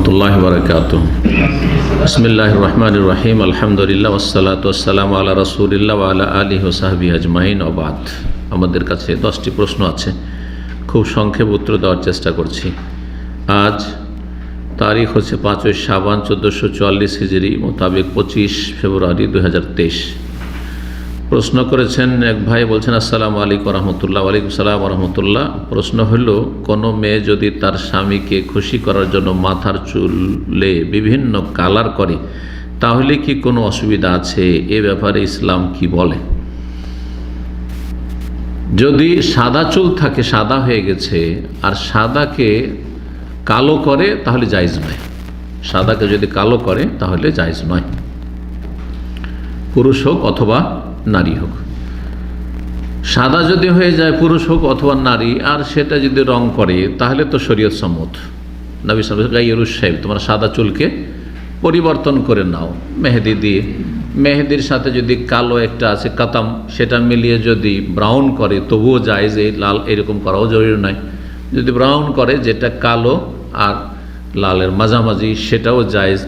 রহমতুল্লাহি ওয়া বারাকাতুহু। বিসমিল্লাহির রহমানির রহিম। আলহামদুলিল্লাহ ওয়াসসালাতু ওয়াসসালামু আলা রাসূলিল্লাহ ওয়া আলা আলিহি ওয়া সাহবিহি আজমাইন ওয়া বাদ। আমাদের কাছে 10টি প্রশ্ন আছে, খুব সংক্ষেপে উত্তর দেওয়ার চেষ্টা করছি। আজ তারিখ হচ্ছে 5 শাবান 1444 হিজরি মোতাবেক 25 ফেব্রুয়ারি 2023। প্রশ্ন করেছেন এক ভাই, বলছেন আসসালামু আলাইকুম রহমতুল্লাহ। ওয়ালাইকুম সালাম রহমতুল্লাহ। প্রশ্ন হলো, কোনো মেয়ে যদি তার স্বামীকে খুশি করার জন্য মাথার চুলে বিভিন্ন কালার করে তাহলে কি কোনো অসুবিধা আছে? এ ব্যাপারে ইসলাম কি বলে? যদি সাদা চুল থাকে, সাদা হয়ে গেছে, আর সাদাকে কালো করে তাহলে জায়েজ নয়। সাদাকে যদি কালো করে তাহলে জায়েজ নয়, পুরুষ হোক অথবা নারী হোক। সাদা যদি হয়ে যায়, পুরুষ হোক অথবা নারী, আর সেটা যদি রং করে তাহলে তো শরীয়ত সম্মত। নবী সাল্লাল্লাহু আলাইহি ওয়াসাল্লাম, সাহেব তোমরা সাদা চুলকে পরিবর্তন করে নাও মেহেদি দিয়ে। মেহেদির সাথে যদি কালো একটা আছে কাতাম, সেটা মিলিয়ে যদি ব্রাউন করে তবুও জায়েজ, এই লাল এরকম করাও জরুরি নয়। যদি ব্রাউন করে, যেটা কালো আর লালের মাঝামাঝি, সেটাও জায়েজ,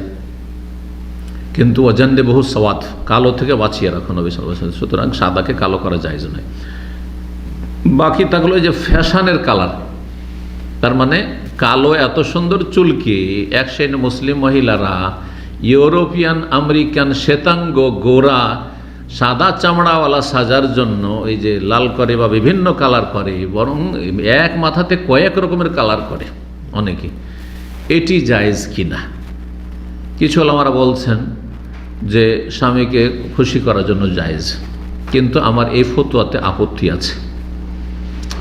কিন্তু অজান্ডে বহু সওয়াত, কালো থেকে বাঁচিয়ে রাখুন নবী সাল্লাল্লাহু আলাইহি ওয়াসাল্লাম। সুতরাং সাদাকে কালো করা জায়েজ নয়। বাকি থাকলো যে ফ্যাশনের কালার, তার মানে কালো এত সুন্দর চুলকে এক শ্রেণী মুসলিম মহিলারা ইউরোপিয়ান, আমেরিকান, শ্বেতাঙ্গ, গোরা, সাদা চামড়াওয়ালা সাজার জন্য এই যে লাল করে বা বিভিন্ন কালার করে, বরং এক মাথাতে কয়েক রকমের কালার করে অনেকে। এটি জায়েজ কিনা? কিছু ওলামারা বলছেন যে স্বামীকে খুশি করার জন্য জায়েজ, কিন্তু আমার এই ফতোয়াতে আপত্তি আছে।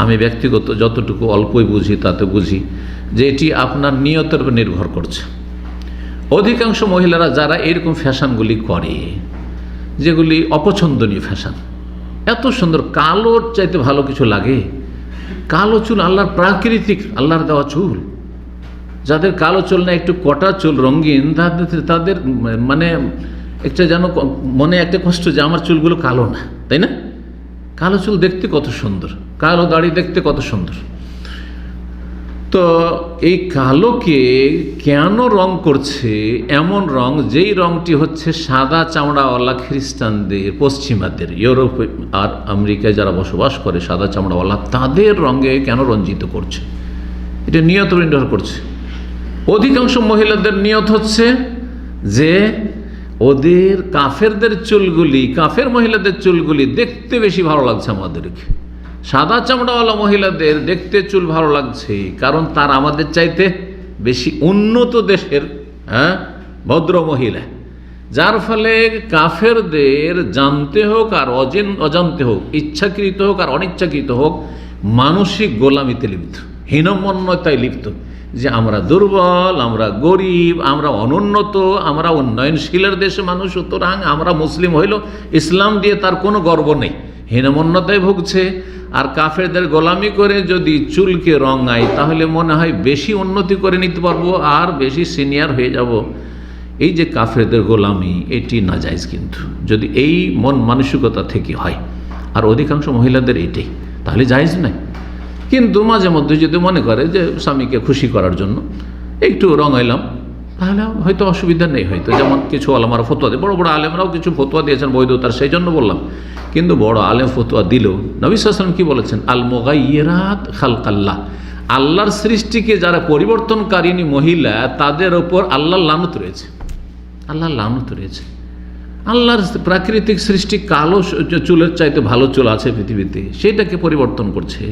আমি ব্যক্তিগত যতটুকু অল্পই বুঝি তাতে বুঝি যে এটি আপনার নিয়তের উপর নির্ভর করছে। অধিকাংশ মহিলারা যারা এরকম ফ্যাশনগুলি করে, যেগুলি অপছন্দনীয় ফ্যাশন, এত সুন্দর, কালোর চাইতে ভালো কিছু লাগে? কালো চুল আল্লাহর প্রাকৃতিক, আল্লাহর দেওয়া চুল। যাদের কালো চুল না, একটু কটা চুল রঙিন, তাদের মানে একটা যেন মনে একটা কষ্ট যে আমার চুলগুলো কালো না, তাই না? কালো চুল দেখতে কত সুন্দর, কালো দাড়ি দেখতে কত সুন্দর। তো এই কালোকে কেন রং করছে? এমন রং, যেই রংটি হচ্ছে সাদা চামড়াওয়ালা খ্রিস্টানদের, পশ্চিমাদের, ইউরোপ আর আমেরিকায় যারা বসবাস করে সাদা চামড়াওয়ালা, তাদের রঙে কেন রঞ্জিত করছে? এটা নিয়ত নির্ভর করছে। অধিকাংশ মহিলাদের নিয়ত হচ্ছে যে ওদের কাফেরদের চুলগুলি, কাফের মহিলাদের চুলগুলি দেখতে বেশি ভালো লাগছে আমাদেরকে। সাদা চামড়াওয়ালা মহিলাদের দেখতে চুল ভালো লাগছে, কারণ তার আমাদের চাইতে বেশি উন্নত দেশের ভদ্র মহিলা, যার ফলে কাফেরদের জানতে হোক আর অজান্তে হোক, ইচ্ছাকৃত হোক আর অনিচ্ছাকৃত হোক, মানসিক গোলামিতে লিপ্ত, হীনমন্যতায় লিপ্ত, যে আমরা দুর্বল, আমরা গরিব, আমরা অনুন্নত, আমরা উন্নয়নশীলের দেশে মানুষ, সুতরাং আমরা মুসলিম হইল, ইসলাম দিয়ে তার কোনো গর্ব নেই, হীনমন্যতায় ভুগছে। আর কাফেরদের গোলামি করে যদি চুলকে রঙাই, তাহলে মনে হয় বেশি উন্নতি করে নিতে পারবো আর বেশি সিনিয়র হয়ে যাব। এই যে কাফেরদের গোলামি, এটি নাজায়েজ কিন্তু, যদি এই মন মানসিকতা থেকে হয়। আর অধিকাংশ মহিলাদের এটাই, তাহলে জায়েজ নাই। কিন্তু মাঝে মধ্যে যদি মনে করে যে স্বামীকে খুশি করার জন্য একটু রঙাইলাম, তাহলে হয়তো অসুবিধা নেই। হয়তো যেমন কিছু আলেমারা ফতোয়া দেয়, বড় বড় আলেমরাও কিছু ফতোয়া দিয়েছেন বৈধতার, সেই জন্য বললাম। কিন্তু বড় আলেম ফতোয়া দিলেও নবী সাল্লাল্লাহু আলাইহি ওয়াসাল্লাম কি বলেছেন? আল মুগায়্যিরাত খালকাল্লাহ, আল্লাহর সৃষ্টিকে যারা পরিবর্তনকারিনী মহিলা, তাদের ওপর আল্লাহর লানত রয়েছে। আল্লাহর লানত রয়েছে। আল্লাহর প্রাকৃতিক সৃষ্টি কালো চুলের চাইতে ভালো চুল আছে পৃথিবীতে, সেটাকে পরিবর্তন করছে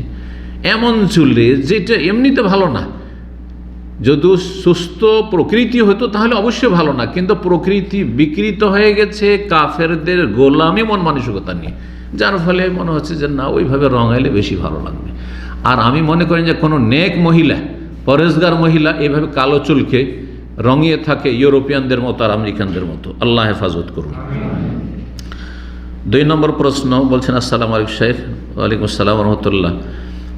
এমন চুলে, যেটা এমনিতে ভালো না। যদি সুস্থ প্রকৃতি হতো তাহলে অবশ্যই ভালো না, কিন্তু প্রকৃতি বিকৃত হয়ে গেছে কাফেরদের গোলামি মন মানসিকতা নিয়ে, যার ফলে মনে হচ্ছে যে না, ওইভাবে রঙাইলে বেশি ভালো লাগবে। আর আমি মনে করি যে কোনো নেক মহিলা, পরেজগার মহিলা এইভাবে কালো চুলকে রঙিয়ে থাকে ইউরোপিয়ানদের মতো আর আমেরিকানদের মতো। আল্লাহ হেফাজত করুন। 2 নম্বর প্রশ্ন, বলছেন আসসালামু আলাইকুম শেখ। ওয়ালাইকুম আসসালাম রহমতুল্লাহ।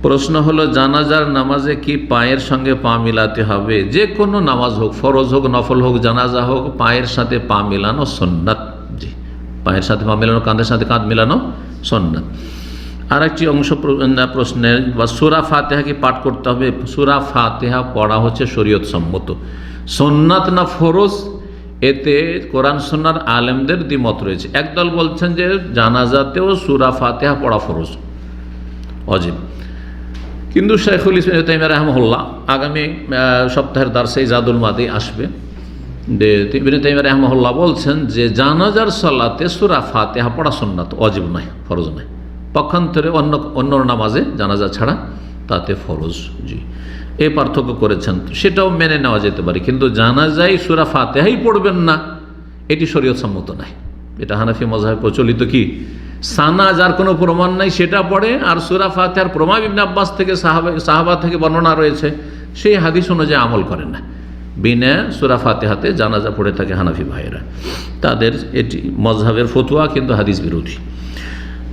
প্রশ্ন হলো, জানাজার নামাজে কি পায়ের সঙ্গে পা মিলাতে হবে? যে কোনো নামাজ হোক, ফরজ হোক, নফল হোক, জানাজা হোক, পায়ের সাথে পা মিলানো সুন্নাত। জি, পায়ের সাথে পা মিলানো, কাঁধের সাথে কাঁধ মিলানো সুন্নাত। আর একটি অংশ প্রশ্নের, বা সূরা ফাতিহা কি পাঠ করতে হবে? সূরা ফাতিহা পড়া হচ্ছে শরীয়ত সম্মত। সুন্নাত না ফরজ, এতে কোরআন সুন্নাহর আলেমদের দ্বিমত রয়েছে। একদল বলছেন যে জানাজাতেও সূরা ফাতিহা পড়া ফরজ, ওয়াজিব। কিন্তু শাইখুল ইসলাম ইবনে তাইমিয়া রাহিমাহুল্লাহ আগামী সপ্তাহের দার্সে জাদুল মাদি আসবে, ইবনে তাইমিয়া রাহিমাহুল্লাহ বলছেন যে জানাজার সালাতে সূরা ফাতিহা পড়া সুন্নাত, ওয়াজিব নয়, ফরজ নয়। পক্ষান্তরে অন্য নামাজে জানাজা ছাড়া তাতে ফরজ। জি, এই পার্থক্য করেছেন, সেটাও মেনে নেওয়া যেতে পারে। কিন্তু জানাজায় সূরা ফাতিহাই পড়বেন না, এটি শরীয়ত সম্মত নয়। এটা হানাফি মাযহাবে প্রচলিত কি সানা, যার কোনো প্রমাণ নাই সেটা পড়ে, আর সূরা ফাতিহার প্রমাণ ইবনে আব্বাস থেকে সাহাবা থেকে বর্ণনা রয়েছে, সেই হাদিস অনুযায়ী আমল করেন না। বিনা সূরা ফাতিহাতে জানাজা পড়ে থাকে হানাফি ভাইয়েরা, তাদের এটি মাযহাবের ফতোয়া, কিন্তু হাদিস বিরোধী।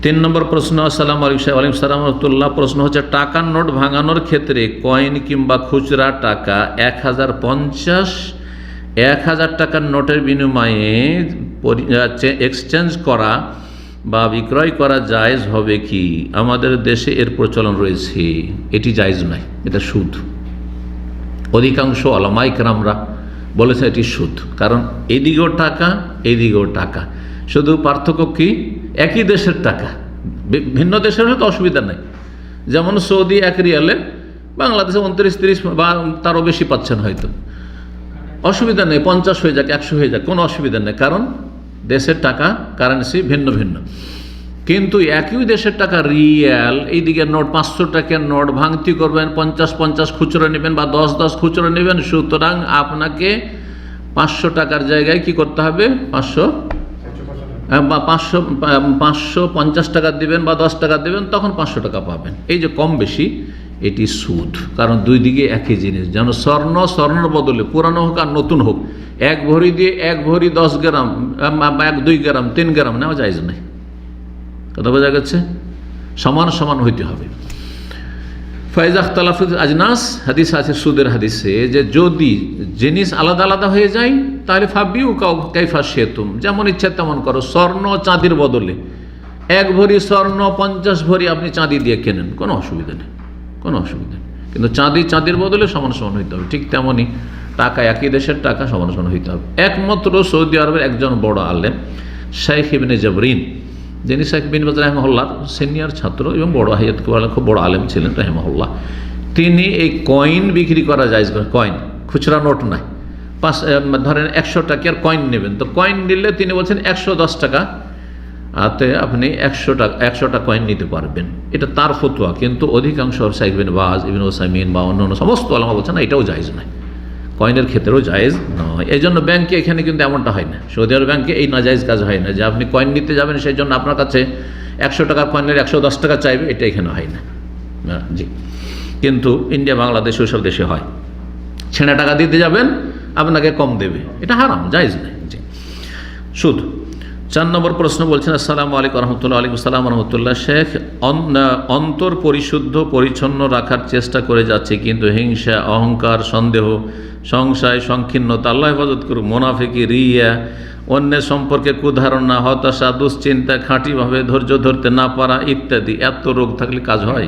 3 নম্বর প্রশ্ন। আসসালামু আলাইকুম। ওয়ালাইকুম সালাম রাহমাতুল্লাহ। প্রশ্ন হচ্ছে টাকার নোট ভাঙানোর ক্ষেত্রে কয়েন কিংবা খুচরা টাকা 1050 টাকার নোটের বিনিময়ে এক্সচেঞ্জ করা বা বিক্রয় করা জায়েজ হবে কি? আমাদের দেশে এর প্রচলন রয়েছে, এটি জায়েজ নয়, এটা সুদ। অধিকাংশ উলামায়ে কেরামরা বলেছে এটি সুদ, কারণ এদিকেও টাকা এদিকেও টাকা, শুধু পার্থক্য কি একই দেশের টাকা, ভিন্ন দেশের হয়তো অসুবিধা নেই। যেমন সৌদি 1 রিয়ালে বাংলাদেশে 29-30 বা তারও বেশি পাচ্ছেন হয়তো, অসুবিধা নেই, 50 হয়ে যাক 100 হয়ে যাক, কোনো অসুবিধা নেই, কারণ দেশের টাকা কারেন্সি ভিন্ন ভিন্ন। কিন্তু একই দেশের টাকা রিয়াল, এইদিকে নোট 500 টাকার নোট ভাঙতি করবেন, 50-50 খুচরো নেবেন বা 10-10 খুচরো নেবেন, সুতরাং আপনাকে 500 টাকার জায়গায় কি করতে হবে, 550 টাকা দিবেন বা 10 টাকা দেবেন, তখন 500 টাকা পাবেন। এই যে কম বেশি, এটি সুদ, কারণ দুই দিকে একই জিনিস। যেন স্বর্ণের বদলে পুরানো হোক আর নতুন হোক, 1 ভরি দিয়ে 1 ভরি 10 গ্রাম বা 2 গ্রাম 3 গ্রাম নেওয়া জায়েজ নাই। কথা বোঝা গেছে? সমান সমান হইতে হবে। ফাইজা ইখতালাফাত আজনাস, হাদিস আছে সুদের হাদিসে, যে যদি জিনিস আলাদা আলাদা হয়ে যায় তাহলে ফাবিউ কাইফা শিতুম, যেমন ইচ্ছা তেমন করো। স্বর্ণ চাঁদির বদলে 1 ভরি স্বর্ণ 50 ভরি আপনি চাঁদি দিয়ে কেনেন, কোনো অসুবিধা নেই, কোনো অসুবিধা নেই। কিন্তু চাঁদির বদলে সমান সমান হইতে হবে। ঠিক তেমনই টাকা, একই দেশের টাকা সমান সমান হইতে হবে। একমাত্র সৌদি আরবের একজন বড় আলেম শাইখ ইবনে জাবরিন, যিনি শাইখ বিন বাজ রাহিমাহুল্লাহর সিনিয়র ছাত্র এবং বড় হায়াত খুব বড় আলেম ছিলেন রাহিমাহুল্লাহ, তিনি এই কয়েন বিক্রি করা যায়, কয়েন খুচরা নোট নাই, ধরেন 100 টাকার কয়েন নেবেন, তো কয়েন নিলে তিনি বলছেন 110 টাকা তে আপনি 100টা কয়েন নিতে পারবেন। এটা তার ফতোয়া, কিন্তু অধিকাংশ শাইখ বিন বাজ, ইবনে উসাইমিন বা অন্যান্য সমস্ত ওলামা বলছেন না, এটাও জায়েজ নয়, কয়েনের ক্ষেত্রেও জায়েজ নয়। এই জন্য ব্যাংকে এখানে কিন্তু এমনটা হয় না, সৌদি আরব ব্যাংকে এই নাজায়েজ কাজ হয় না যে আপনি কয়েন নিতে যাবেন সেই জন্য আপনার কাছে 100 টাকার কয়েনের 110 টাকা চাইবে, এটা এখানে হয় না। জি, কিন্তু ইন্ডিয়া, বাংলাদেশ, ওইসব দেশে হয়। ছেঁড়া টাকা দিতে যাবেন, আপনাকে কম দেবে, এটা হারাম, জায়েজ নয়। জি, সুদ। 4 নম্বর প্রশ্ন বলছেন। আসসালামু আলাইকুম রহমতুল্লাহ। আলাইকুম সালাম রহমতুল্লাহ। শেখ, অন্তর পরিশুদ্ধ পরিচ্ছন্ন রাখার চেষ্টা করে যাচ্ছে, কিন্তু হিংসা, অহংকার, সন্দেহ, সংশয়, সংকীর্ণতা, আল্লাহ হেফাজত করুক, মুনাফিকি, রিয়া, অন্যের সম্পর্কে কুধারণা, হতাশা, দুশ্চিন্তা, খাঁটিভাবে ধৈর্য ধরতে না পারা ইত্যাদি, এত রোগ থাকলে কাজ হয়?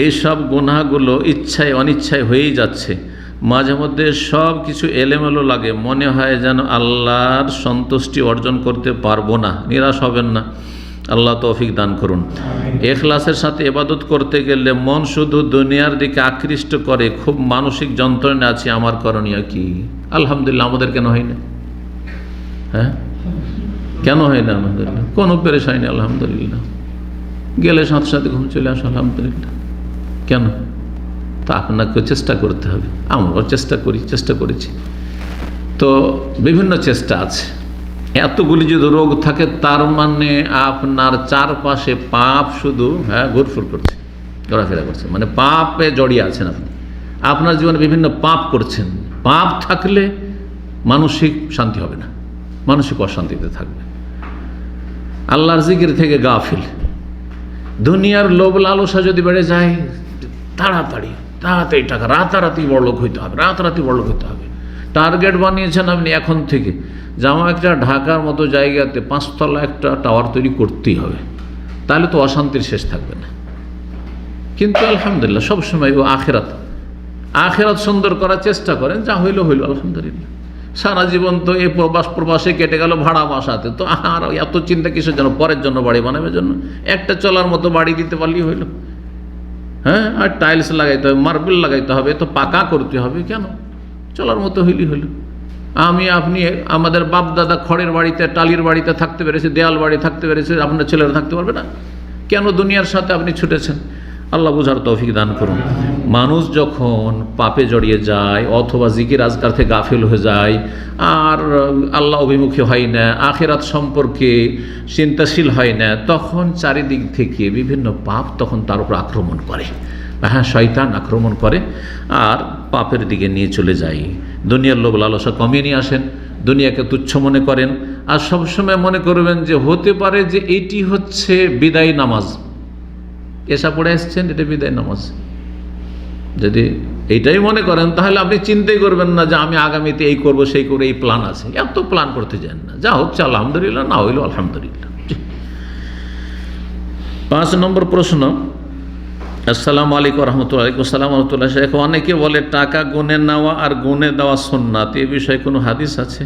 এইসব গুনাহগুলো ইচ্ছায় অনিচ্ছায় হয়েই যাচ্ছে। মাঝে মধ্যে সব কিছু এলোমেলো লাগে, মনে হয় যেন আল্লাহর সন্তুষ্টি অর্জন করতে পারবো না। নিরাশ হবেন না, আল্লাহ তৌফিক দান করুন। ইখলাসের সাথে ইবাদত করতে গেলে মন শুধু দুনিয়ার দিকে আকৃষ্ট করে, খুব মানসিক যন্ত্রণা আছে, আমার করণীয় কি? আলহামদুলিল্লাহ, আমাদের কেন হয় না? হ্যাঁ, কেন হয় না আমাদের? কোনো পেরেশানি নেই, আলহামদুলিল্লাহ। গেলে সাথে সাথে ঘুম চলে আসো, আলহামদুলিল্লাহ। কেন? তা আপনাকে চেষ্টা করতে হবে, আমরাও চেষ্টা করেছি, তো বিভিন্ন চেষ্টা আছে। এতগুলি যদি রোগ থাকে, তার মানে আপনার চারপাশে পাপ শুধু ঘুরফুর করছে, ঘোরাফেরা করছে, মানে পাপে জড়িয়ে আছেন আপনি, আপনার জীবনে বিভিন্ন পাপ করছেন। পাপ থাকলে মানসিক শান্তি হবে না, মানসিক অশান্তিতে থাকবে, আল্লাহর জিকির থেকে গাফিল। দুনিয়ার লোভ লালসা যদি বেড়ে যায়, তাড়াতাড়ি টাকা, রাতারাতি বড়লোক হইতে হবে, টার্গেট বানিয়েছেন আপনি এখন থেকে, যেমন একটা ঢাকার মতো জায়গাতে 5 তলা একটা টাওয়ার তৈরি করতেই হবে, তাহলে তো অশান্তির শেষ থাকবে না। কিন্তু আলহামদুলিল্লাহ সবসময় ও আখিরাত সুন্দর করার চেষ্টা করেন, যা হইল হইল আলহামদুলিল্লাহ। সারা জীবন তো এই প্রবাসে কেটে গেল ভাড়া বাসাতে, তো আর এত চিন্তা কিসের জন্য? পরের জন্য বাড়ি বানাবার জন্য। একটা চলার মতো বাড়ি দিতে পারলেই হইল। হ্যাঁ, আর টাইলস লাগাইতে হবে, মার্বেল লাগাইতে হবে, তো পাকা করতে হবে কেন? চলার মতো হইলেই হইল। আমি আপনি আমাদের বাপ দাদা খড়ের বাড়িতে, টালির বাড়িতে থাকতে পেরেছে, দেয়াল বাড়ি থাকতে পেরেছে, আপনার ছেলেরা থাকতে পারবে না? কেন দুনিয়ার সাথে আপনি ছুটেছেন? আল্লাহ বুঝার তৌফিক দান করুন। মানুষ যখন পাপে জড়িয়ে যায় অথবা জিকির আজকার থেকে গাফিল হয়ে যায়, আর আল্লাহ অভিমুখী হয় না, আখিরাত সম্পর্কে চিন্তাশীল হয় না, তখন চারিদিক থেকে বিভিন্ন পাপ তখন তার উপর আক্রমণ করে। হ্যাঁ, শয়তান আক্রমণ করে আর পাপের দিকে নিয়ে চলে যায়। দুনিয়ার লোভ লালসা কমিয়ে নিয়ে আসেন, দুনিয়াকে তুচ্ছ মনে করেন, আর সবসময় মনে করবেন যে হতে পারে যে এটি হচ্ছে বিদায় নামাজ। এসা পড়ে এসছেন, এটা বিদায় নামাজ। যদি এইটাই মনে করেন তাহলে আপনি চিন্তাই করবেন না যে আমি আগামীতে এই করব সেই করবো, এই প্ল্যান আছে। এত প্ল্যান করতে চান না, যা হচ্ছে আলহামদুলিল্লাহ, না হইল আলহামদুলিল্লাহ। 5 নম্বর প্রশ্ন। আসসালামু আলাইকুম রহমতুল্লাহ। ওয়ালাইকুম আসসালাম রহমতুল্লাহ। শেখ, অনেকে বলে টাকা গুনে নেওয়া আর গুনে দেওয়া সুন্নাত, এ বিষয়ে কোনো হাদিস আছে?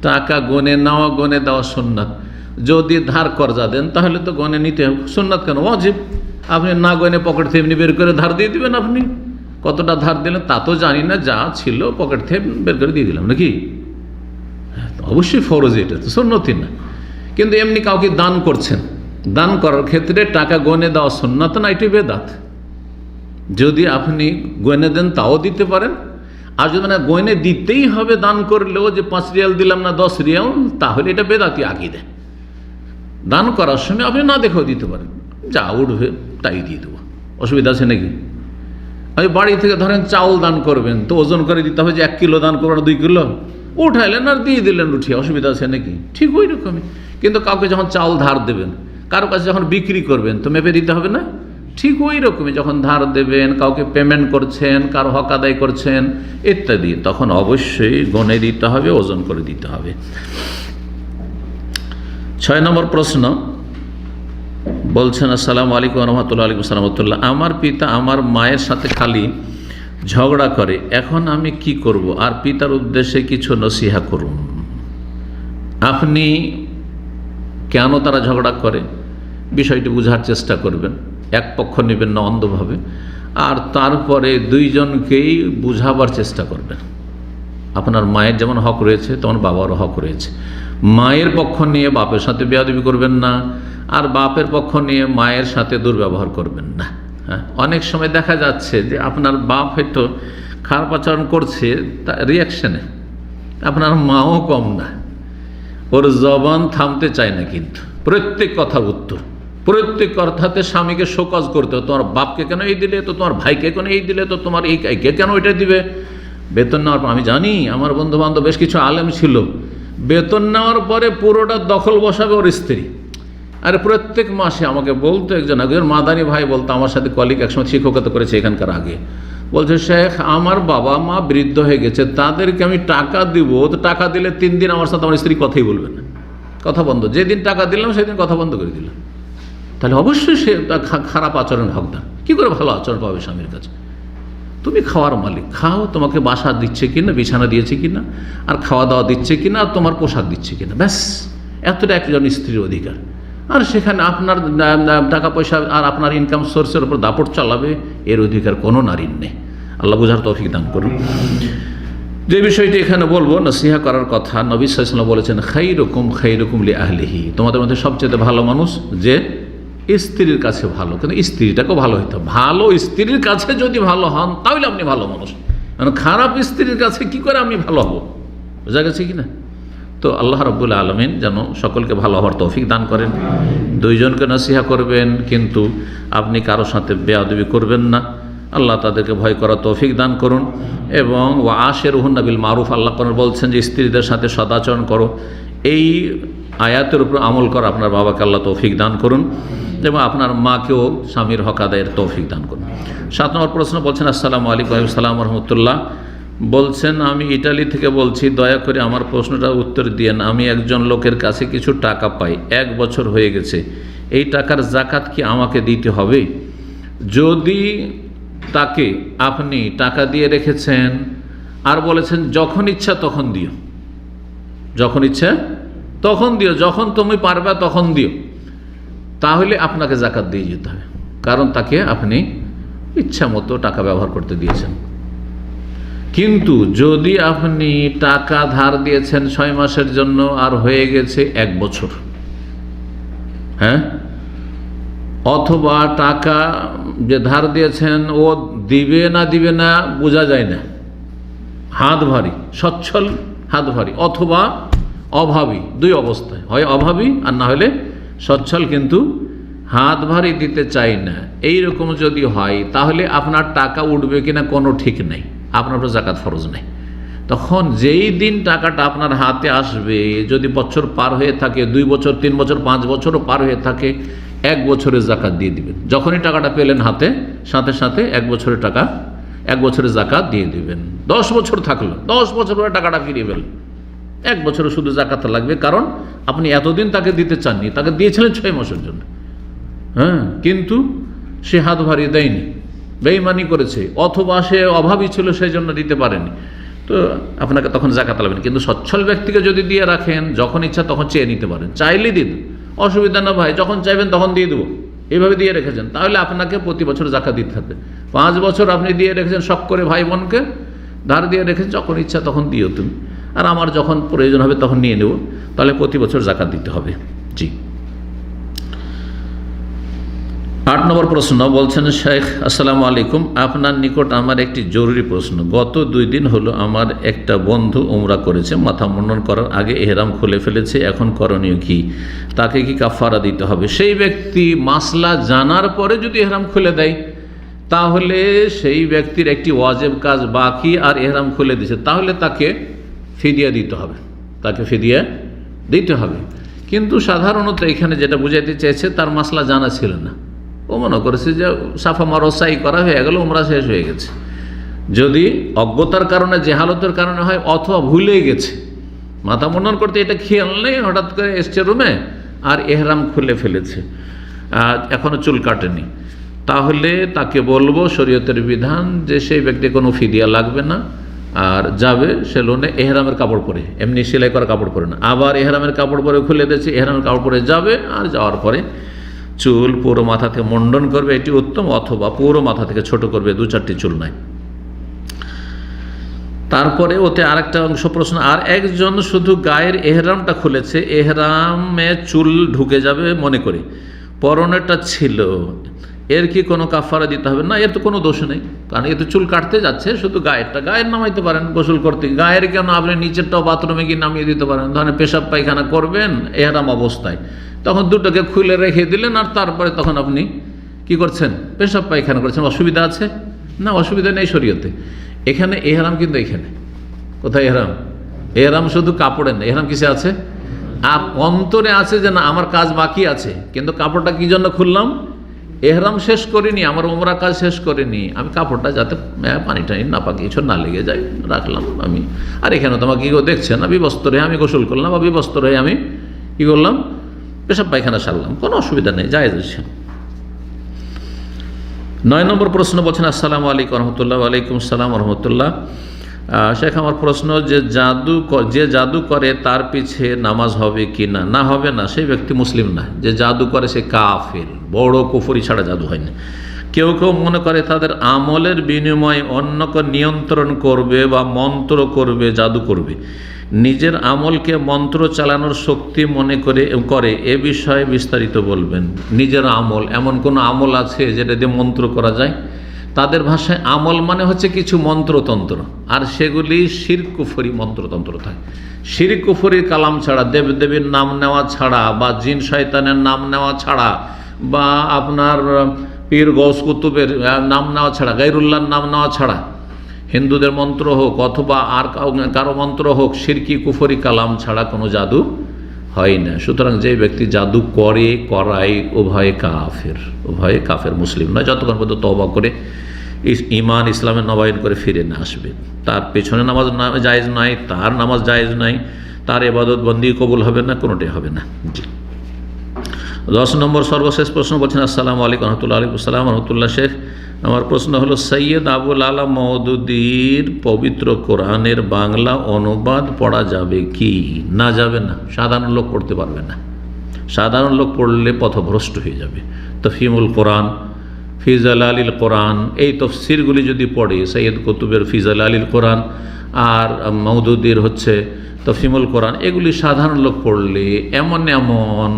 টাকা গুনে নেওয়া, গুনে দেওয়া সুন্নাত। যদি ধার কর্জা দেন তাহলে তো গনে নিতে হবে, সুন্নাত কেন? ওয়াজিব। আপনি না গনে পকেট থেকে এমনি বের করে ধার দিয়ে দিবেন। আপনি কতটা ধার দিলেন তা তো জানি না, যা ছিল পকেট থেকে বের করে দিয়ে দিলাম নাকি? অবশ্যই ফরজ, এটা তো সুন্নতই না। কিন্তু এমনি কাউকে দান করছেন, দান করার ক্ষেত্রে টাকা গনে দেওয়া সুন্নাত না, এটি বেদাত। যদি আপনি গয়নে দেন তাও দিতে পারেন, আর যদি না গয়নে দিতেই হবে দান করলেও, যে 5 রিয়াল দিলাম না 10 রিয়াল, তাহলে এটা বেদাতি আকীদা। দান করার সময় আপনি না দেখেও দিতে পারেন, যা উঠবে তাই দিয়ে দেবো, অসুবিধা আছে নাকি? আমি বাড়ি থেকে ধরেন চাউল দান করবেন, তো ওজন করে দিতে হবে যে 1 কিলো দান করবেন, 2 কিলো উঠাইলেন আর দিয়ে দিলেন উঠিয়ে, অসুবিধা আছে নাকি? ঠিক ওই রকমই। কিন্তু কাউকে যখন চাউল ধার দেবেন, কারো কাছে যখন বিক্রি করবেন, তো মেপে দিতে হবে না? ঠিক ওই রকমই যখন ধার দেবেন, কাউকে পেমেন্ট করছেন, কারো হক আদায় করছেন ইত্যাদি, তখন অবশ্যই গনে দিতে হবে, ওজন করে দিতে হবে। 6 নম্বর প্রশ্ন বলছেন, আসসালামু আলাইকুম রহমতুল্লাহ। আলাইকুম আসসালাম রহমতুল্লাহ। আমার পিতা আমার মায়ের সাথে খালি ঝগড়া করে, এখন আমি কি করব? আর পিতার উদ্দেশ্যে কিছু নসিহা করুন। আপনি কেন তারা ঝগড়া করে বিষয়টি বোঝার চেষ্টা করবেন, এক পক্ষ নেবেন না অন্ধভাবে, আর তারপরে দুইজনকেই বুঝাবার চেষ্টা করবেন। আপনার মায়ের যেমন হক রয়েছে তেমন বাবারও হক রয়েছে। মায়ের পক্ষ নিয়ে বাপের সাথে বেয়াদবি করবেন না, আর বাপের পক্ষ নিয়ে মায়ের সাথে দুর্ব্যবহার করবেন না। হ্যাঁ, অনেক সময় দেখা যাচ্ছে যে আপনার বাপ হয়তো খারাপ আচরণ করছে, রিয়াকশনে আপনার মাও কম না, ওর জবান থামতে চায় না, কিন্তু প্রত্যেক কথার উত্তর, প্রত্যেক কথাতে স্বামীকে শোকজ করতে হবে। তোমার বাপকে কেন এই দিলে, তো তোমার ভাইকে কেন এই দিলে, তো তোমার এই কে কেন ওইটা দিবে। বেতন নেওয়ার পর, আমি জানি আমার বন্ধু বান্ধব বেশ কিছু আলেম ছিল, বেতন নেওয়ার পরে পুরোটা দখল বসাবে ওর স্ত্রী। আর প্রত্যেক মাসে আমাকে বলতো একজন মাদানী ভাই বলতো, আমার সাথে কলিগ একসময় শিক্ষকতা করেছে এখানকার আগে, বলছে শেখ আমার বাবা মা বৃদ্ধ হয়ে গেছে, তাদেরকে আমি টাকা দিব, তো টাকা দিলে 3 দিন আমার সাথে আমার স্ত্রী কথাই বলবে না, কথা বন্ধ। যেদিন টাকা দিলাম সেদিন কথা বন্ধ করে দিলাম। তাহলে অবশ্যই সে খারাপ আচরণ হকদার। কী করে ভালো আচরণ পাবে স্বামীর কাছে? তুমি খাওয়ার মালিক, খাও, তোমাকে বাসা দিচ্ছে কিনা, বিছানা দিয়েছে কিনা, আর খাওয়া দাওয়া দিচ্ছে কিনা, আর তোমার পোশাক দিচ্ছে কিনা, ব্যাস এতটা একজন স্ত্রীর অধিকার। আর সেখানে আপনার টাকা পয়সা আর আপনার ইনকাম সোর্সের উপর দাপট চালাবে, এর অধিকার কোনো নারীর নেই। আল্লাহ বুঝার তৌফিক দান করুন। যে বিষয়টি এখানে বলবো, নসিহা করার কথা, নবী সাল্লাল্লাহু আলাইহি ওয়াসাল্লাম বলেছেন, খাইরুকুম লি আহলিহি, তোমাদের মধ্যে সবচেয়ে ভালো মানুষ যে স্ত্রীর কাছে ভালো। কিন্তু স্ত্রীটাকেও ভালো হইতে হবে। ভালো স্ত্রীর কাছে যদি ভালো হন তাহলে আপনি ভালো মানুষ, কারণ খারাপ স্ত্রীর কাছে কি করে আমি ভালো হব? বোঝা গেছে কিনা? তো আল্লাহ রাব্বুল আলামিন যেন সকলকে ভালো হওয়ার তৌফিক দান করেন। দুইজনকে নসিহা করবেন, কিন্তু আপনি কারোর সাথে বেয়াদবি করবেন না। আল্লাহ তাদেরকে ভয় করার তৌফিক দান করুন। এবং ওয়া আশিরুহুন্না বিল মারুফ, আল্লাহ কোরআনে বলছেন যে স্ত্রীদের সাথে সদাচরণ করো। এই আয়াতের উপর আমল করা আপনার বাবাকে আল্লাহ তৌফিক দান করুন, এবং আপনার মাকেও স্বামীর হক আদায়ের তৌফিক দান করুন। 7 নম্বর প্রশ্ন বলছেন, আসসালামু আলাইকুম আসসালাম রহমতুল্লাহ। বলছেন, আমি ইটালি থেকে বলছি, দয়া করে আমার প্রশ্নটা উত্তর দিয়েন। আমি একজন লোকের কাছে কিছু টাকা পাই, 1 বছর হয়ে গেছে, এই টাকার জাকাত কি আমাকে দিতে হবে? যদি তাকে আপনি টাকা দিয়ে রেখেছেন আর বলেছেন যখন ইচ্ছা তখন দিও, যখন ইচ্ছা তখন দিও, যখন তুমি পারবে তখন দিও, তাহলে আপনাকে যাকাত দিয়ে যেতে হবে, কারণ তাকে আপনি ইচ্ছা মতো টাকা ব্যবহার করতে দিয়েছেন। কিন্তু যদি আপনি টাকা ধার দিয়েছেন 6 মাসের জন্য আর হয়ে গেছে 1 বছর, হ্যাঁ, অথবা টাকা যে ধার দিয়েছেন ও দিবে না বোঝা যায় না, হাত ভারী, সচ্ছল হাত ভারী, অথবা অভাবী, 2 অবস্থায়, হয় অভাবী আর না হলে সচ্ছল কিন্তু হাত ভারী দিতে চাই না, এইরকম যদি হয় তাহলে আপনার টাকা উঠবে কিনা কোনো ঠিক নেই, আপনার উপর যাকাত ফরজ নেই। তখন যেই দিন টাকাটা আপনার হাতে আসবে, যদি বছর পার হয়ে থাকে, 2 বছর 3 বছর 5 বছরও পার হয়ে থাকে, 1 বছরের যাকাত দিয়ে দিবেন। যখনই টাকাটা পেলেন হাতে, সাথে সাথে 1 বছরের টাকা, 1 বছরের যাকাত দিয়ে দিবেন। 10 বছর থাকলো, 10 বছর পরে টাকাটা ফিরিয়ে ফেলেন, 1 বছরে শুধু যাকাত লাগবে, কারণ আপনি এতদিন তাকে দিতে চাননি, তাকে দিয়েছিলেন 6 মাসের জন্য, হ্যাঁ, কিন্তু সে হাত ভারী দেয়নি, বেঈমানি করেছে, অথবা সে অভাবী ছিল সেই জন্য দিতে পারেনি, তো আপনাকে তখন যাকাত লাগবে। কিন্তু সচ্ছল ব্যক্তিকে যদি দিয়ে রাখেন, যখন ইচ্ছা তখন চেয়ে নিতে পারেন, চাইলে দিন, অসুবিধা না ভাই, যখন চাইবেন তখন দিয়ে দেবো, এইভাবে দিয়ে রেখেছেন, তাহলে আপনাকে প্রতি বছর যাকাত দিতে থাকবে। 5 বছর আপনি দিয়ে রেখেছেন, শখ করে ভাই বোনকে ধার দিয়ে রেখেছেন, যখন ইচ্ছা তখন দিও তুমি, আর আমার যখন প্রয়োজন হবে তখন নিয়ে নেব, তাহলে প্রতি বছর যাকাত দিতে হবে। জি। 8 নম্বর প্রশ্ন, বলছেন শেখ আসসালামু আলাইকুম, আপনার নিকট আমার একটি জরুরি প্রশ্ন। গত 2 দিন হলো আমার একটা বন্ধু উমরা করেছে, মাথা মুন্ডন করার আগে এহরাম খুলে ফেলেছে, এখন করণীয় কি? তাকে কি কাফারা দিতে হবে? সেই ব্যক্তি মাসলা জানার পরে যদি এহরাম খুলে দেয়, তাহলে সেই ব্যক্তির একটি ওয়াজিব কাজ বাকি আর এহরাম খুলে দিয়েছে, তাহলে তাকে ফিদিয়া দিতে হবে, তাকে ফিদিয়া দিতে হবে। কিন্তু সাধারণত এখানে যেটা বুঝাইতে চেয়েছে, তার মাসলা জানা ছিল না, ও মনে করেছে যে সাফা মারসাই করা হয়ে গেল, উমরা শেষ হয়ে গেছে। যদি অজ্ঞতার কারণে, জেহালতের কারণে হয়, অথবা ভুলে গেছে, মাথা মুন্ডন করতে এটা খেয়াল নেই, হঠাৎ করে এসছে রুমে আর এহরাম খুলে ফেলেছে, এখনো চুল কাটেনি, তাহলে তাকে বলবো শরীয়তের বিধান যে সেই ব্যক্তি কোনো ফিদিয়া লাগবে না, আর যাবে সে লোনে এহরামের কাপড় পরে, এমনি সেলাই করা কাপড় পরে না, আবার এহরামের কাপড় পরে খুলে দিয়েছে, এহরামের কাপড় পরে যাবে, আর যাওয়ার পরে চুল পুরো মাথা থেকে মুন্ডন করবে, এটি উত্তম, অথবা পুরো মাথা থেকে ছোট করবে, 2-4টি চুল নাই। তারপরে ওতে আরেকটা অংশ প্রশ্ন, আর একজন শুধু গায়ের এহরামটা খুলেছে, এহরামে চুল ঢুকে যাবে মনে করে, পরনেরটা ছিল, এর কি কোনো কাফারা দিতে হবে? না, এর তো কোনো দোষ নেই, কারণ এ তো চুল কাটতে যাচ্ছে, শুধু গায়ের নামাইতে পারেন গোসল করতে, গায়ের কেন আপনি নিচেরটাও বাথরুমে গিয়ে নামিয়ে দিতে পারেন। ধরেন পেশাব পায়খানা করবেন এহরাম অবস্থায়, তখন দুটোকে খুলে রেখে দিলেন, আর তারপরে তখন আপনি কি করছেন? পেশাব পায়খানা করছেন, অসুবিধা আছে? না, অসুবিধা নেই শরীয়তে। এখানে এহরাম কিন্তু এখানে কোথায় এহরাম? এহরাম শুধু কাপড়ে নেই, এহরাম কিসে আছে? আর অন্তরে আছে যে না আমার কাজ বাকি আছে, কিন্তু কাপড়টা কি জন্য খুললাম? এহরাম শেষ করিনি, আমার উমরা কাজ শেষ করিনি, আমি কাপড়টা যাতে পানি টানি না পাকি কিছু না লেগে যায় রাখলাম আমি। আর এখানে তোমাকে কি দেখছেন না, বিবস্ত্র হয়ে আমি গোসল করলাম, বা বিবস্ত্র হয়ে আমি কি করলাম? পেশাব পায়খানা সারলাম, কোনো অসুবিধা নেই, জায়েজ আছে। 9 নম্বর প্রশ্ন, বলছেন আসসালামু আলাইকুম রহমতুল্লাহ। ওয়ালাইকুম আসসালাম রহমতুল্লাহ। শেখ, আমার প্রশ্ন, যে জাদু করে তার পিছে নামাজ হবে কি না? না, হবে না, সেই ব্যক্তি মুসলিম না। যে জাদু করে সে কাফের, বড় কুফরি ছাড়া জাদু হয় না। কেউ কেউ মনে করে তাদের আমলের বিনিময়ে অন্যকে নিয়ন্ত্রণ করবে বা মন্ত্র করবে, জাদু করবে, নিজের আমলকে মন্ত্র চালানোর শক্তি মনে করে এ বিষয়ে বিস্তারিত বলবেন। নিজের আমল, এমন কোনো আমল আছে যেটা দিয়ে মন্ত্র করা যায়? তাদের ভাষায় আমল মানে হচ্ছে কিছু মন্ত্রতন্ত্র, আর সেগুলি শিরক কুফরি মন্ত্রতন্ত্র থাকে। শিরক কুফরির কালাম ছাড়া, দেবদেবীর নাম নেওয়া ছাড়া, বা জিন শয়তানের নাম নেওয়া ছাড়া, বা আপনার পীর গৌস কুতুবের নাম নেওয়া ছাড়া, গায়রুল্লাহর নাম নেওয়া ছাড়া, হিন্দুদের মন্ত্র হোক অথবা আর কারো মন্ত্র হোক, শিরকি কুফরি কালাম ছাড়া কোনো জাদু হয় না। সুতরাং যে ব্যক্তি জাদু করায় উভয়ে কাফের, মুসলিম নয়, যতক্ষণ পর্যন্ত তওবা করে ঈমান ইসলামের নবায়ন করে ফিরে না আসবে। তার পেছনে নামাজ জায়েজ নাই, তার নামাজ জায়েজ নাই, তার ইবাদত বন্দি কবুল হবে না, কোনোটাই হবে না। জি। 10 নম্বর সর্বশেষ প্রশ্ন, বলছেন আসসালামু আলাইকুম রহমতুল্লাহ। আলাইকুম আসসালাম রহমতুল্লাহ। শেখ, আমার প্রশ্ন হলো, সৈয়দ আবুল আলা মওদুদীর পবিত্র কোরআনের বাংলা অনুবাদ পড়া যাবে কি? না, যাবে না। সাধারণ লোক পড়তে পারবে না। সাধারণ লোক পড়লে পথভ্রষ্ট হয়ে যাবে। তফহিমুল কোরআন, ফি জালালিল কোরআন, এই তফসিরগুলি যদি পড়ে, সৈয়দ কুতুবের ফি জালালিল কোরআন আর মওদুদীর হচ্ছে তফহিমুল কোরআন, এগুলি সাধারণ লোক পড়লে এমন এমন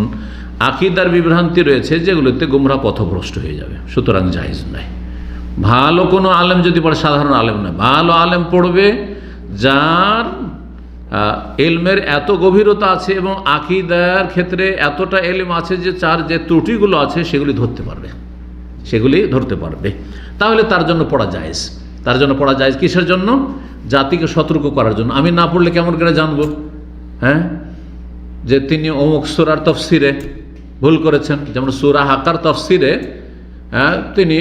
আকীদার বিভ্রান্তি রয়েছে যেগুলোতে গুমরাহ পথভ্রষ্ট হয়ে যাবে। সুতরাং জায়েজ নয়। ভালো কোনো আলেম যদি পড়ে, সাধারণ আলেম নয়, ভালো আলেম পড়বে যার এলমের এত গভীরতা আছে এবং আকীদার ক্ষেত্রে এতটা এলম আছে যে তার যে ত্রুটিগুলো আছে সেগুলি ধরতে পারবে, তাহলে তার জন্য পড়া জায়েজ। তার জন্য পড়া জায়েজ কিসের জন্য? জাতিকে সতর্ক করার জন্য। আমি না পড়লে কেমন করে জানবো যে তিনি অমুক সূরার তফসিরে ভুল করেছেন? যেমন সূরা হাক্কার তফসিরে তিনি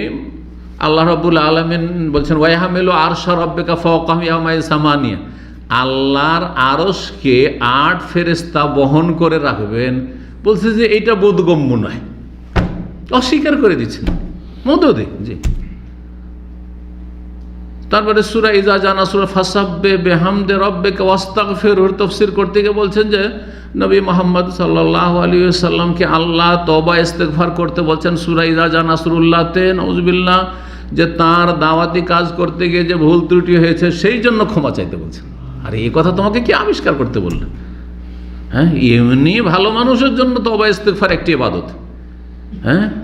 আল্লাহ রাব্বুল আলামিন বলছেন ওয়াইহামিলু আরশা রাব্বিকা ফাওকাহুম ইয়াওমা সামানিয়া, আল্লাহর আরশকে 8 ফেরেশতা বহন করে রাখবেন। বলছে যে এটা বোধগম্য নয়, অস্বীকার করে দিচ্ছেন মওদুদী। জি। তারপরে সূরা ইজা জা নাসরুল্লাহ ফাসাব্বিহ বিহামদি রাব্বিকা ওয়াস্তাগফিরহু তাফসীর করতে গিয়ে বলছেন যে নবী মুহাম্মদ সাল্লাল্লাহু আলাইহি ওয়াসাল্লামকে আল্লাহ তওবা ইস্তেগফার করতে বলছেন সূরা ইজা জা নাসরুল্লাহতে, নাউযুবিল্লাহ, যে তার দাওয়াতি কাজ করতে গিয়ে যে ভুল ত্রুটি হয়েছে সেই জন্য ক্ষমা চাইতে বলছেন। আর এই কথা তোমাকে কি আবিষ্কার করতে বললেন? এমনি ভালো মানুষের জন্য তওবা ইস্তেগফার একটি ইবাদত।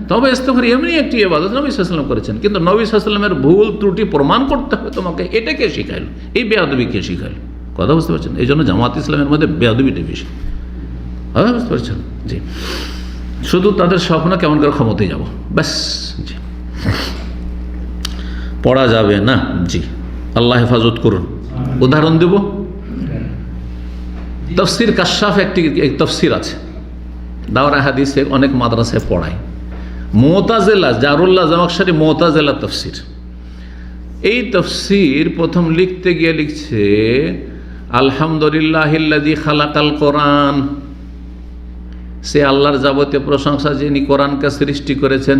তবে ইস্তেগফার এমনি একটি ইবাদত নবী সাল্লাল্লাহু আলাইহি ওয়াসাল্লাম করেছেন, কিন্তু নবী সাল্লাল্লাহু আলাইহি ওয়াসাল্লামের ভুল ত্রুটি প্রমাণ করতে হবে তোমাকে, এটা কে শিখাইল? এই বেয়াদবি কে শিখাইল? কথা বুঝতে পারছেন? এই জন্য জামাত ইসলামের মধ্যে বেয়াদবিটা বেশি। বুঝতে পারছেন? জি। শুধু তাদের স্বপ্ন কেমন করে ক্ষমতায় যাব, ব্যাস। জি, পড়া যাবে না। জি, আল্লাহ হেফাজত করুন। উদাহরণ দেব, তফসির কাশাফ একটি তফসির আছে, দাওরা হাদিসে অনেক মাদ্রাসায় পড়ায়। মুতাজিলা জারুল্লাহ জামাখশারি মুতাজিলা তফসির, এই তফসির প্রথম লিখতে গিয়ে লিখছে আলহামদুলিল্লাহিল্লাযী খালাকাল কোরআন, সে আল্লাহর যাবতীয় প্রশংসা যিনি কোরআনকে সৃষ্টি করেছেন।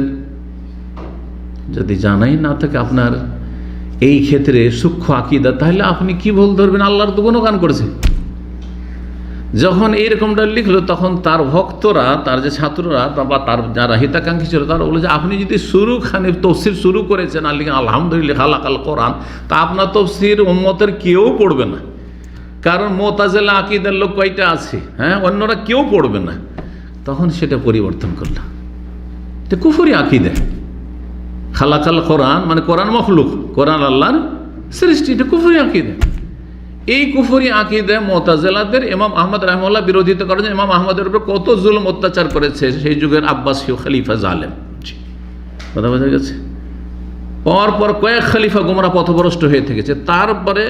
যদি জানাই না থাকে আপনার এই ক্ষেত্রে সূক্ষ্ম আকীদা, তাহলে আপনি কি ভুল ধরবেন? আল্লাহর তো গুণগান করেছে। যখন এইরকমটা লিখলো তখন তার ভক্তরা, তার যে ছাত্ররা বা তার যারা হিতাকাঙ্ক্ষী ছিল, তারা বলে যে আপনি যদি শুরুখানে তফসির শুরু করেছেন আর লিখেন আলহামদুলিল্লাহ খালাকাল কোরআন, তা আপনার তফসির উম্মতের কেউ পড়বে না, কারণ মুতাজিলা আকীদার লোক কয়টা আছে, অন্যরা কেউ পড়বে না। তখন সেটা পরিবর্তন করলাম, এটা কুফরি আকীদা। খালাকাল কোরআন মানে কোরআন মখলুক, কোরআন আল্লাহর সৃষ্টি, এটা কুফরি আকীদা। এই কুফরি আকীদা মুতাজিলাদের ইমাম আহমদ রাহিমাহুল্লাহ বিরোধিতা করেন। ইমাম আহমদের উপর কত জুলম অত্যাচার করেছে সেই যুগের আব্বাসীয় খলিফা জালেম। কথা বোঝা গেছে? পর কয়েক খলিফা গুমরাহ পথভ্রষ্ট হয়ে থেকেছে, তারপরে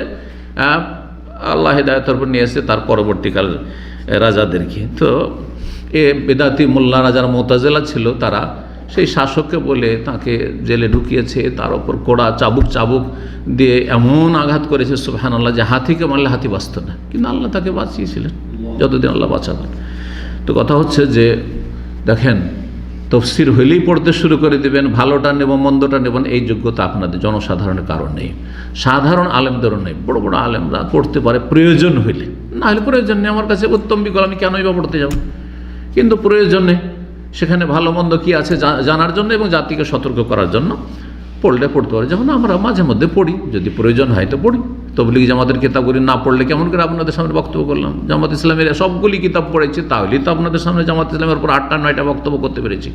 আল্লাহ হিদায়াতের উপর নিয়ে এসে তার পরবর্তীকাল রাজাদেরকে। তো এ বেদাতি মোল্লারা যারা মুতাজিলা ছিল, তারা সেই শাসককে বলে তাকে জেলে ঢুকিয়েছে, তার ওপর কোড়া চাবুক দিয়ে এমন আঘাত করেছে সুবহানাল্লাহ, যে হাতিকে মারলে হাতি বাঁচত না, কিন্তু আল্লাহ তাকে বাঁচিয়েছিলেন যতদিন আল্লাহ বাঁচাবেন। তো কথা হচ্ছে যে দেখেন, তফসির হইলেই পড়তে শুরু করে দেবেন, ভালোটা নেব মন্দটা নেবেন, এই যোগ্যতা আপনাদের জনসাধারণের কারণ নেই, সাধারণ আলেমদেরও নেই। বড় বড় আলেমরা পড়তে পারে প্রয়োজন হইলে, না হলে প্রয়োজন নেই। আমার কাছে উত্তম বিকল্প, আমি কেনই বা পড়তে যাব? কিন্তু প্রয়োজন নেই, সেখানে ভালো মন্দ কী আছে জানার জন্য এবং জাতিকে সতর্ক করার জন্য পড়লে পড়তে পারে। যেমন আমরা মাঝে মধ্যে পড়ি, যদি প্রয়োজন হয় তো পড়ি। তবলিগ জামাতের কিতাবগুলি না পড়লে কেমন করে আপনাদের সামনে বক্তব্য করলাম? জামাত ইসলামের সবগুলি কিতাব পড়েছি, তাহলেই তো আপনাদের সামনে জামাত ইসলামের উপর 8টা-9টা বক্তব্য করতে পেরেছি।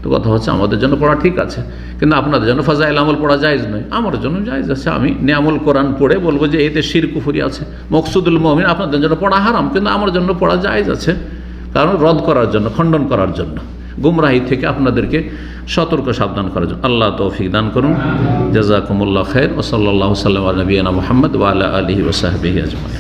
তো কথা হচ্ছে আমাদের জন্য পড়া ঠিক আছে, কিন্তু আপনাদের জন্য ফাজাইল আমল পড়া জায়েজ নয়, আমার জন্য জায়েজ আছে। আমি নিয়ামুল কোরআন পড়ে বলবো যে এতে শিরক কুফরি আছে, মকসুদুল মুমিন আপনাদের জন্য পড়া হারাম, কিন্তু আমার জন্য পড়া জায়েজ আছে, কারণ রদ করার জন্য, খণ্ডন করার জন্য, গুমরাহি থেকে আপনাদেরকে সতর্ক সাবধান করার জন্য। আল্লাহ তৌফিক দান করুন। জাযাকুমুল্লাহ খাইর। ওয়া সাল্লাল্লাহু সাল্লাম আলা নবিয়িনা মুহাম্মদ ওয়া আলা আলিহি ওয়া সাহবিহি আজমাইন।